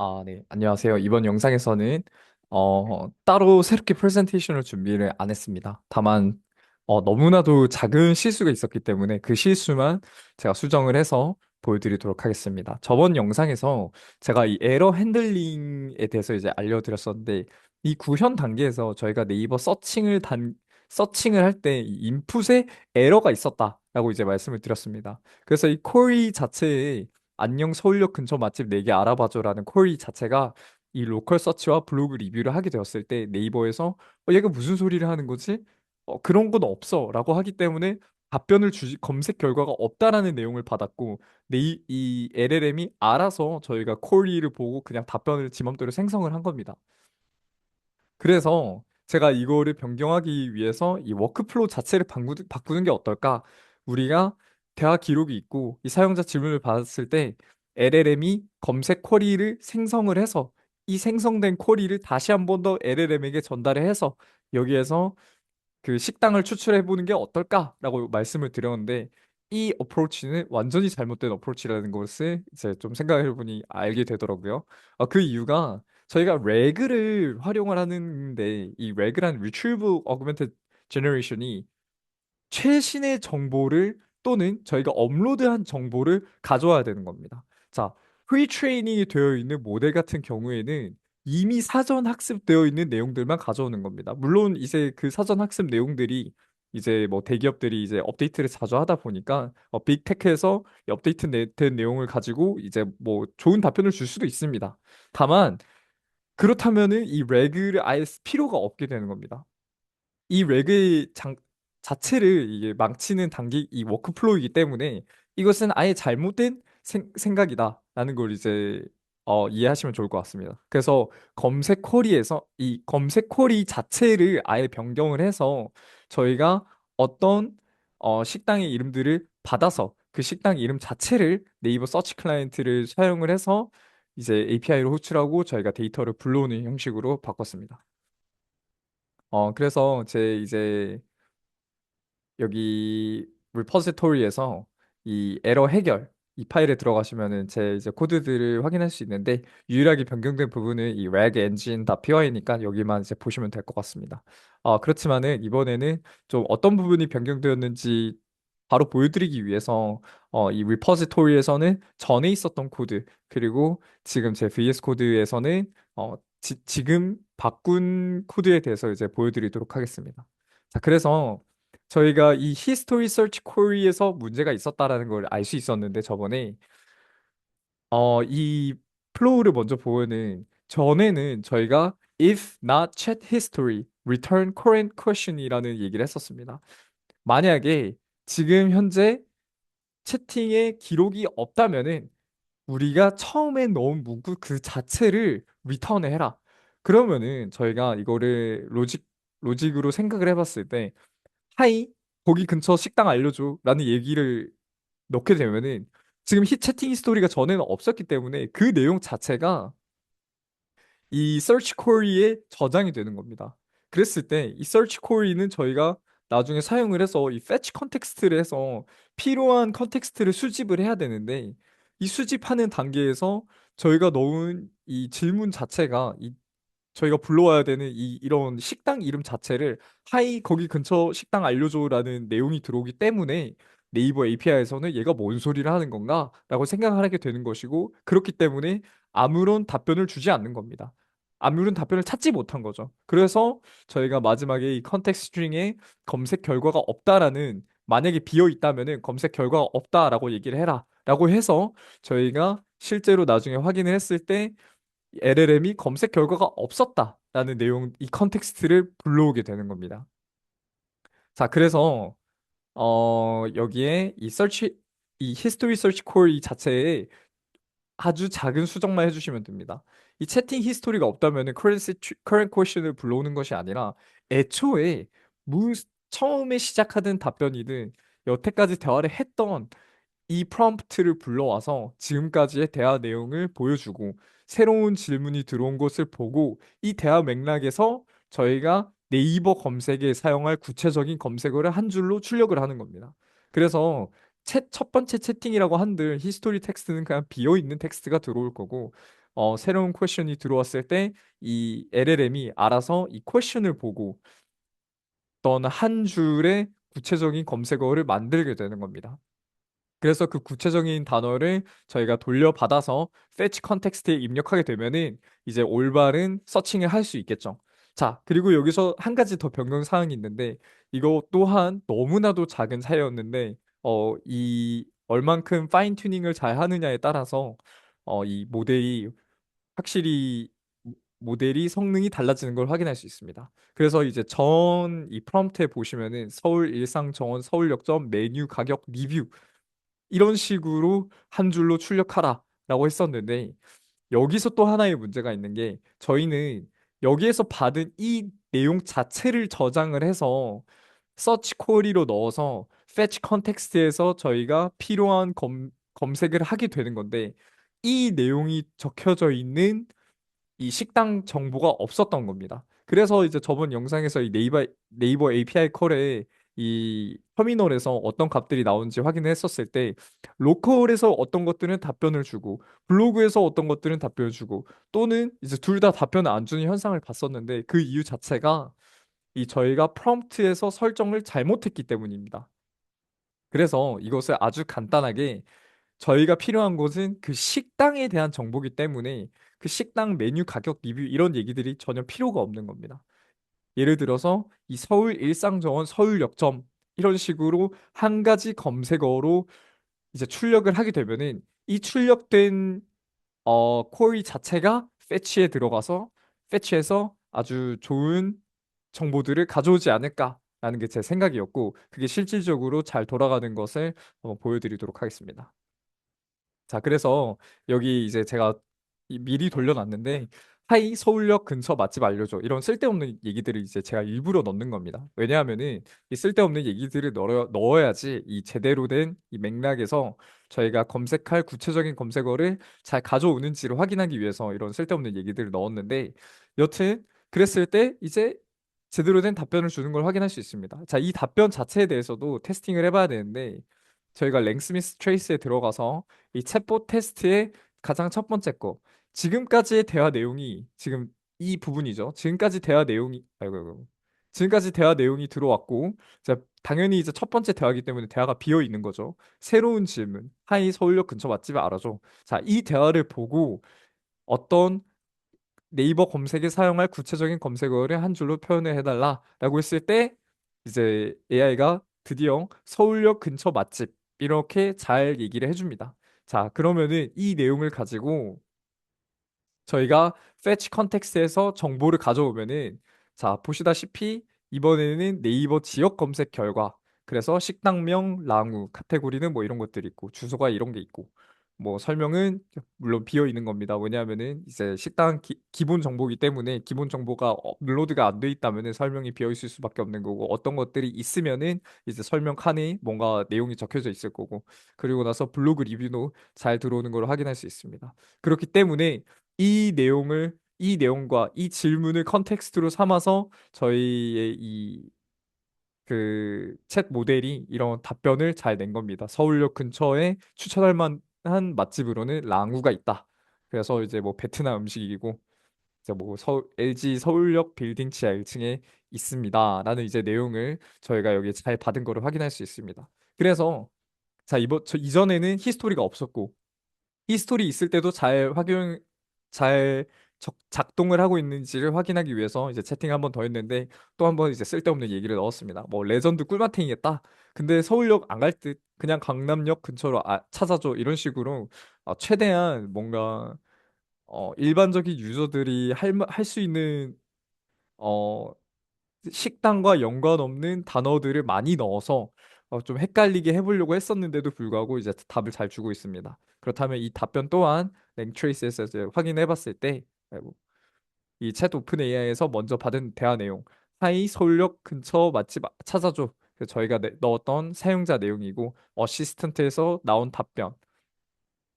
아, 네. 안녕하세요. 이번 영상에서는 따로 새롭게 프레젠테이션을 준비를 안 했습니다. 다만 너무나도 작은 실수가 있었기 때문에 그 실수만 제가 수정을 해서 보여드리도록 하겠습니다. 저번 영상에서 제가 이 에러 핸들링에 대해서 이제 알려드렸었는데 이 구현 단계에서 저희가 네이버 서칭을 할 때 이 인풋에 에러가 있었다라고 이제 말씀을 드렸습니다. 그래서 이 쿼리 자체에 안녕 서울역 근처 맛집 4개 알아봐줘라는 쿼리 자체가 이 로컬 서치와 블로그 리뷰를 하게 되었을 때 네이버에서 얘가 무슨 소리를 하는 거지? 그런 건 없어 라고 하기 때문에 답변을 주지 검색 결과가 없다라는 내용을 받았고 이 LLM이 알아서 저희가 쿼리를 보고 그냥 답변을 지 맘대로 생성을 한 겁니다. 그래서 제가 이거를 변경하기 위해서 이 워크플로우 자체를 바꾸는 게 어떨까? 우리가 대화 기록이 있고 이 사용자 질문을 받았을 때 LLM이 검색 쿼리를 생성을 해서 이 생성된 쿼리를 다시 한 번 더 LLM에게 전달을 해서 여기에서 그 식당을 추출해 보는 게 어떨까라고 말씀을 드렸는데 이 어프로치는 완전히 잘못된 어프로치라는 것을 이제 좀 생각해 보니 알게 되더라고요. 그 이유가 저희가 레그를 활용을 하는데 이 레그란 Retrieval Augmented Generation이 최신의 정보를 또는 저희가 업로드한 정보를 가져와야 되는 겁니다. 자, 프리트레이닝이 되어 있는 모델 같은 경우에는 이미 사전 학습되어 있는 내용들만 가져오는 겁니다. 물론 이제 그 사전 학습 내용들이 이제 뭐 대기업들이 이제 업데이트를 자주 하다 보니까 빅테크에서 된 내용을 가지고 이제 뭐 좋은 답변을 줄 수도 있습니다. 다만 그렇다면은 이 레그를 아예 필요가 없게 되는 겁니다. 이 레그의 자체를 이게 망치는 단계 이 워크플로우이기 때문에 이것은 아예 잘못된 생각이다라는 걸 이제 이해하시면 좋을 것 같습니다. 그래서 검색 쿼리에서 이 검색 쿼리 자체를 아예 변경을 해서 저희가 어떤 식당의 이름들을 받아서 그 식당 이름 자체를 네이버 서치 클라이언트를 사용을 해서 이제 API로 호출하고 저희가 데이터를 불러오는 형식으로 바꿨습니다. 그래서 제 이제 여기 리포지토리에서 이 에러 해결 이 파일에 들어가시면은 제 이제 코드들을 확인할 수 있는데 유일하게 변경된 부분은 이 regengine.py니까 여기만 이제 보시면 될 것 같습니다. 그렇지만은 이번에는 좀 어떤 부분이 변경되었는지 바로 보여드리기 위해서 이 리포지토리에서는 전에 있었던 코드 그리고 지금 제 VS 코드에서는 지금 바꾼 코드에 대해서 이제 보여드리도록 하겠습니다. 자, 그래서 저희가 이 히스토리 서치 쿼리에서 문제가 있었다라는 걸 알 수 있었는데 저번에 이 플로우를 먼저 보면은 전에는 저희가 if not chat history, return current question이라는 얘기를 했었습니다. 만약에 지금 현재 채팅에 기록이 없다면은 우리가 처음에 넣은 문구 그 자체를 리턴을 해라. 그러면은 저희가 이거를 로직으로 생각을 해봤을 때 하이, 거기 근처 식당 알려줘. 라는 얘기를 넣게 되면은 지금 채팅 히스토리가 전에는 없었기 때문에 그 내용 자체가 이 search query에 저장이 되는 겁니다. 그랬을 때 이 search query는 저희가 나중에 사용을 해서 이 fetch 컨텍스트를 해서 필요한 컨텍스트를 수집을 해야 되는데 이 수집하는 단계에서 저희가 넣은 이 질문 자체가 저희가 불러와야 되는 이런 식당 이름 자체를 하이 거기 근처 식당 알려줘라는 내용이 들어오기 때문에 네이버 API에서는 얘가 뭔 소리를 하는 건가? 라고 생각을 하게 되는 것이고 그렇기 때문에 아무런 답변을 주지 않는 겁니다. 아무런 답변을 찾지 못한 거죠. 그래서 저희가 마지막에 이 컨텍스트 스트링에 검색 결과가 없다라는 만약에 비어 있다면은 검색 결과가 없다라고 얘기를 해라. 라고 해서 저희가 실제로 나중에 확인을 했을 때 LLM이 검색 결과가 없었다라는 내용, 이 컨텍스트를 불러오게 되는 겁니다. 자, 그래서 여기에 이 히스토리 서치 콜 이 자체에 아주 작은 수정만 해주시면 됩니다. 이 채팅 히스토리가 없다면은 current question을 불러오는 것이 아니라 애초에 무, 처음에 시작하던 답변이든 여태까지 대화를 했던 이 프롬프트를 불러와서 지금까지의 대화 내용을 보여주고 새로운 질문이 들어온 것을 보고 이 대화 맥락에서 저희가 네이버 검색에 사용할 구체적인 검색어를 한 줄로 출력을 하는 겁니다. 그래서 첫 번째 채팅이라고 한들 히스토리 텍스트는 그냥 비어 있는 텍스트가 들어올 거고 새로운 퀘션이 들어왔을 때 이 LLM이 알아서 이 퀘션을 보고 어떤 한 줄의 구체적인 검색어를 만들게 되는 겁니다. 그래서 그 구체적인 단어를 저희가 돌려받아서 fetch 컨텍스트에 입력하게 되면은 이제 올바른 서칭을 할 수 있겠죠. 자, 그리고 여기서 한 가지 더 변경 사항이 있는데 이거 또한 너무나도 작은 차이였는데 이 얼만큼 파인 튜닝을 잘 하느냐에 따라서 이 확실히 모델이 성능이 달라지는 걸 확인할 수 있습니다. 그래서 이제 전 이 프롬프트에 보시면은 서울 일상 정원 서울역점 메뉴 가격 리뷰 이런 식으로 한 줄로 출력하라라고 했었는데 여기서 또 하나의 문제가 있는 게 저희는 여기에서 받은 이 내용 자체를 저장을 해서 서치 쿼리로 넣어서 fetch 컨텍스트에서 저희가 필요한 검색을 하게 되는 건데 이 내용이 적혀져 있는 이 식당 정보가 없었던 겁니다. 그래서 이제 저번 영상에서 이 네이버 API 콜에 이 터미널에서 어떤 값들이 나오는지 확인을 했었을 때 로컬에서 어떤 것들은 답변을 주고 블로그에서 어떤 것들은 답변을 주고 또는 이제 둘 다 답변을 안 주는 현상을 봤었는데 그 이유 자체가 이 저희가 프롬프트에서 설정을 잘못했기 때문입니다. 그래서 이것을 아주 간단하게 저희가 필요한 것은 그 식당에 대한 정보기 때문에 그 식당 메뉴 가격 리뷰 이런 얘기들이 전혀 필요가 없는 겁니다. 예를 들어서 이 서울 일상정원 서울역점 이런 식으로 한 가지 검색어로 이제 출력을 하게 되면은 이 출력된 쿼리 자체가 패치에 들어가서 패치해서 아주 좋은 정보들을 가져오지 않을까라는 게 제 생각이었고 그게 실질적으로 잘 돌아가는 것을 한번 보여드리도록 하겠습니다. 자, 그래서 여기 이제 제가 미리 돌려놨는데 하이 서울역 근처 맛집 알려줘 이런 쓸데없는 얘기들을 이제 제가 일부러 넣는 겁니다. 왜냐하면은 이 쓸데없는 얘기들을 넣어야지 이 제대로 된 이 맥락에서 저희가 검색할 구체적인 검색어를 잘 가져오는지를 확인하기 위해서 이런 쓸데없는 얘기들을 넣었는데 여튼 그랬을 때 이제 제대로 된 답변을 주는 걸 확인할 수 있습니다. 자, 이 답변 자체에 대해서도 테스팅을 해봐야 되는데 저희가 랭스미스 트레이스에 들어가서 이 챗봇 테스트의 가장 첫 번째 거. 지금까지의 대화 내용이 지금 이 부분이죠. 지금까지 대화 내용이 아이고 아이고. 지금까지 대화 내용이 들어왔고 자, 당연히 이제 첫 번째 대화이기 때문에 대화가 비어 있는 거죠. 새로운 질문. 하이 서울역 근처 맛집 알아줘. 자, 이 대화를 보고 어떤 네이버 검색에 사용할 구체적인 검색어를 한 줄로 표현을 해달라라고 했을 때 이제 AI가 드디어 서울역 근처 맛집 이렇게 잘 얘기를 해줍니다. 자, 그러면은 이 내용을 가지고 저희가 fetch 컨텍스트에서 정보를 가져오면은 자, 보시다시피 이번에는 네이버 지역 검색 결과 그래서 식당명, 랑우, 카테고리는 뭐 이런 것들이 있고 주소가 이런 게 있고 뭐 설명은 물론 비어 있는 겁니다. 왜냐하면은 이제 식당 기본 정보이기 때문에 기본 정보가 업로드가 안 돼 있다면은 설명이 비어 있을 수밖에 없는 거고 어떤 것들이 있으면은 이제 설명 칸에 뭔가 내용이 적혀져 있을 거고 그리고 나서 블로그 리뷰도 잘 들어오는 걸 확인할 수 있습니다. 그렇기 때문에 이 내용과 이 질문을 컨텍스트로 삼아서 저희의 이 그 챗 모델이 이런 답변을 잘 낸 겁니다. 서울역 근처에 추천할 만한 맛집으로는 랑우가 있다. 그래서 이제 뭐 베트남 음식이고 이제 뭐 LG 서울역 빌딩 지하 1층에 있습니다. 라는 이제 내용을 저희가 여기 잘 받은 거를 확인할 수 있습니다. 그래서 자, 이전에는 히스토리가 없었고 히스토리 있을 때도 잘 작동을 하고 있는지를 확인하기 위해서 이제 채팅 한 번 더 했는데 또 한 번 이제 쓸데없는 얘기를 넣었습니다. 뭐 레전드 꿀마탱이겠다. 근데 서울역 안 갈 듯 그냥 강남역 근처로 찾아줘 이런 식으로 최대한 뭔가 일반적인 유저들이 할 수 있는 어, 식당과 연관 없는 단어들을 많이 넣어서 좀 헷갈리게 해보려고 했었는데도 불구하고 이제 답을 잘 주고 있습니다. 그렇다면 이 답변 또한 랭트레이스에서 이제 확인해 봤을 때 아이고, 이챗 오픈 AI에서 먼저 받은 대화 내용 하이 서울역 근처 맛집 찾아줘. 그래서 저희가 넣었던 사용자 내용이고 어시스턴트에서 나온 답변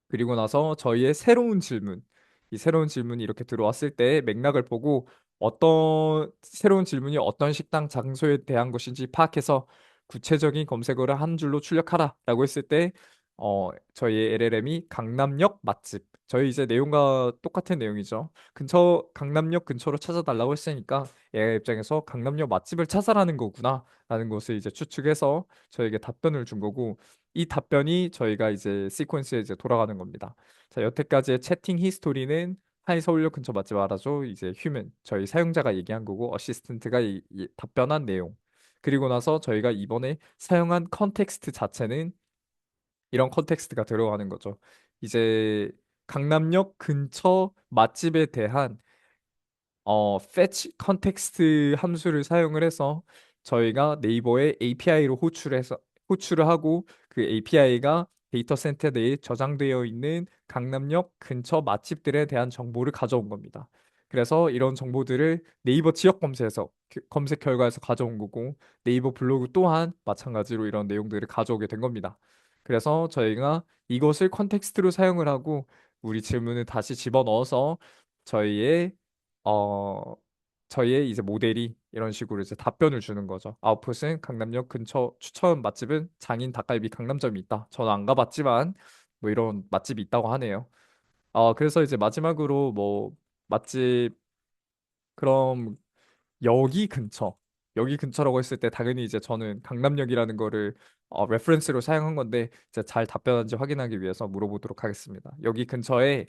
그리고 나서 저희의 새로운 질문, 이 새로운 질문이 이렇게 들어왔을 때 맥락을 보고 어떤 새로운 질문이 어떤 식당 장소에 대한 것인지 파악해서 구체적인 검색어를 한 줄로 출력하라라고 했을 때 저희 LLM이 강남역 맛집. 저희 이제 내용과 똑같은 내용이죠. 강남역 근처로 찾아달라고 했으니까 얘 입장에서 강남역 맛집을 찾아라는 거구나. 라는 것을 이제 추측해서 저에게 답변을 준 거고, 이 답변이 저희가 이제 시퀀스에 이제 돌아가는 겁니다. 자, 여태까지의 채팅 히스토리는 하이 서울역 근처 맛집 알아줘. 이제 휴먼, 저희 사용자가 얘기한 거고, 어시스턴트가 이 답변한 내용. 그리고 나서 저희가 이번에 사용한 컨텍스트 자체는 이런 컨텍스트가 들어가는 거죠. 이제 강남역 근처 맛집에 대한 fetch 컨텍스트 함수를 사용을 해서 저희가 네이버에 API로 호출을 하고, 그 API가 데이터 센터 내에 저장되어 있는 강남역 근처 맛집들에 대한 정보를 가져온 겁니다. 그래서 이런 정보들을 네이버 지역 검색에서 검색 결과에서 가져온 거고, 네이버 블로그 또한 마찬가지로 이런 내용들을 가져오게 된 겁니다. 그래서 저희가 이것을 컨텍스트로 사용을 하고 우리 질문을 다시 집어넣어서 저희의 어, 저희의 이제 모델이 이런 식으로 이제 답변을 주는 거죠. 아웃풋은 강남역 근처 추천 맛집은 장인 닭갈비 강남점이 있다. 저는 안 가봤지만 뭐 이런 맛집이 있다고 하네요. 그래서 이제 마지막으로 뭐 맛집, 그럼 여기 근처 여기 근처라고 했을 때 당연히 이제 저는 강남역이라는 거를 레퍼런스로 사용한 건데, 이제 잘 답변한지 확인하기 위해서 물어보도록 하겠습니다. 여기 근처에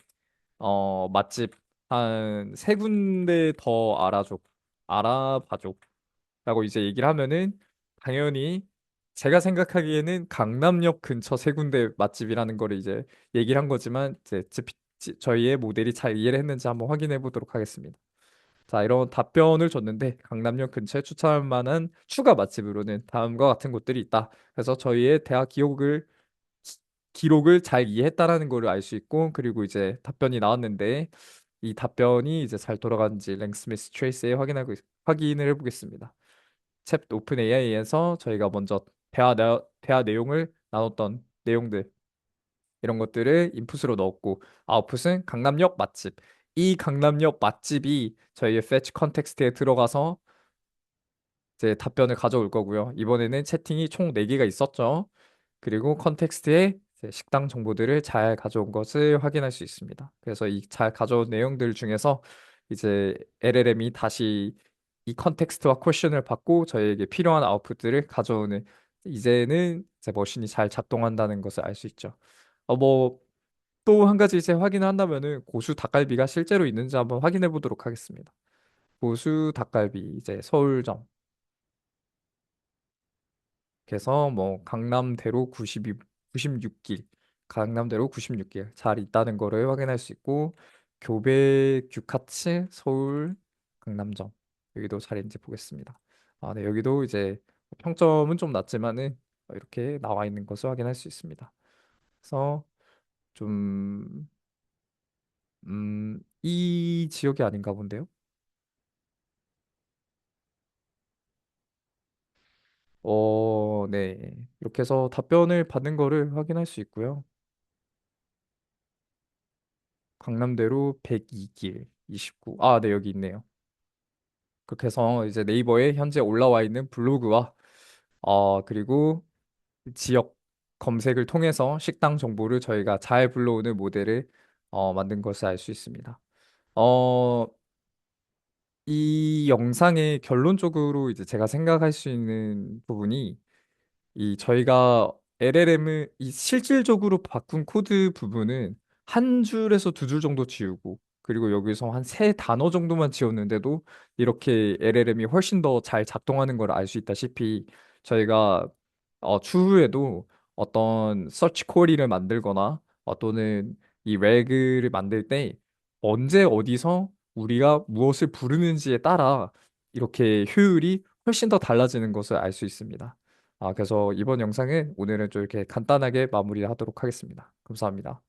맛집 한 세 군데 더 알아봐줘 라고 이제 얘기를 하면은, 당연히 제가 생각하기에는 강남역 근처 세 군데 맛집이라는 거를 이제 얘기를 한 거지만, 이제 저희의 모델이 잘 이해를 했는지 한번 확인해 보도록 하겠습니다. 자, 이런 답변을 줬는데 강남역 근처에 추천할 만한 추가 맛집으로는 다음과 같은 곳들이 있다. 그래서 저희의 대화 기록을 잘 이해했다라는 거를 알 수 있고, 그리고 이제 답변이 나왔는데 이 답변이 이제 잘 돌아가는지 랭스미스 트레이스에 확인을 해보겠습니다. 챗 오픈 AI에서 저희가 먼저 대화 내용을 나눴던 내용들, 이런 것들을 인풋으로 넣었고, 아웃풋은 강남역 맛집. 이 강남역 맛집이 저희의 fetch 컨텍스트에 들어가서 이제 답변을 가져올 거고요. 이번에는 채팅이 총 4개가 있었죠. 그리고 컨텍스트에 이제 식당 정보들을 잘 가져온 것을 확인할 수 있습니다. 그래서 이 잘 가져온 내용들 중에서 이제 LLM이 다시 이 컨텍스트와 퀘션을 받고 저희에게 필요한 아웃풋들을 가져오는, 이제는 이제 머신이 잘 작동한다는 것을 알 수 있죠. 뭐 또 한 가지 이제 확인을 한다면은 고수 닭갈비가 실제로 있는지 한번 확인해 보도록 하겠습니다. 고수 닭갈비 이제 서울점, 그래서 뭐 강남대로 96길, 강남대로 96길 잘 있다는 거를 확인할 수 있고, 교배 규카츠 서울 강남점 여기도 잘 있는지 보겠습니다. 네, 여기도 이제 평점은 좀 낮지만은 이렇게 나와 있는 것을 확인할 수 있습니다. 그래서 좀 이 지역이 아닌가 본데요. 네. 이렇게 해서 답변을 받는 거를 확인할 수 있고요. 강남대로 102길 29. 네, 여기 있네요. 그렇게 해서 이제 네이버에 현재 올라와 있는 블로그와 그리고 지역 검색을 통해서 식당 정보를 저희가 잘 불러오는 모델을 만든 것을 알 수 있습니다. 어, 이 영상의 결론적으로 이제 제가 생각할 수 있는 부분이, 이 저희가 LLM을 이 실질적으로 바꾼 코드 부분은 한 줄에서 두 줄 정도 지우고, 그리고 여기서 한 세 단어 정도만 지웠는데도 이렇게 LLM이 훨씬 더 잘 작동하는 걸 알 수 있다시피, 저희가 추후에도 어떤 서치 쿼리를 만들거나 또는 이 레그를 만들 때 언제 어디서 우리가 무엇을 부르는지에 따라 이렇게 효율이 훨씬 더 달라지는 것을 알 수 있습니다. 그래서 이번 영상은 오늘은 좀 이렇게 간단하게 마무리하도록 하겠습니다. 감사합니다.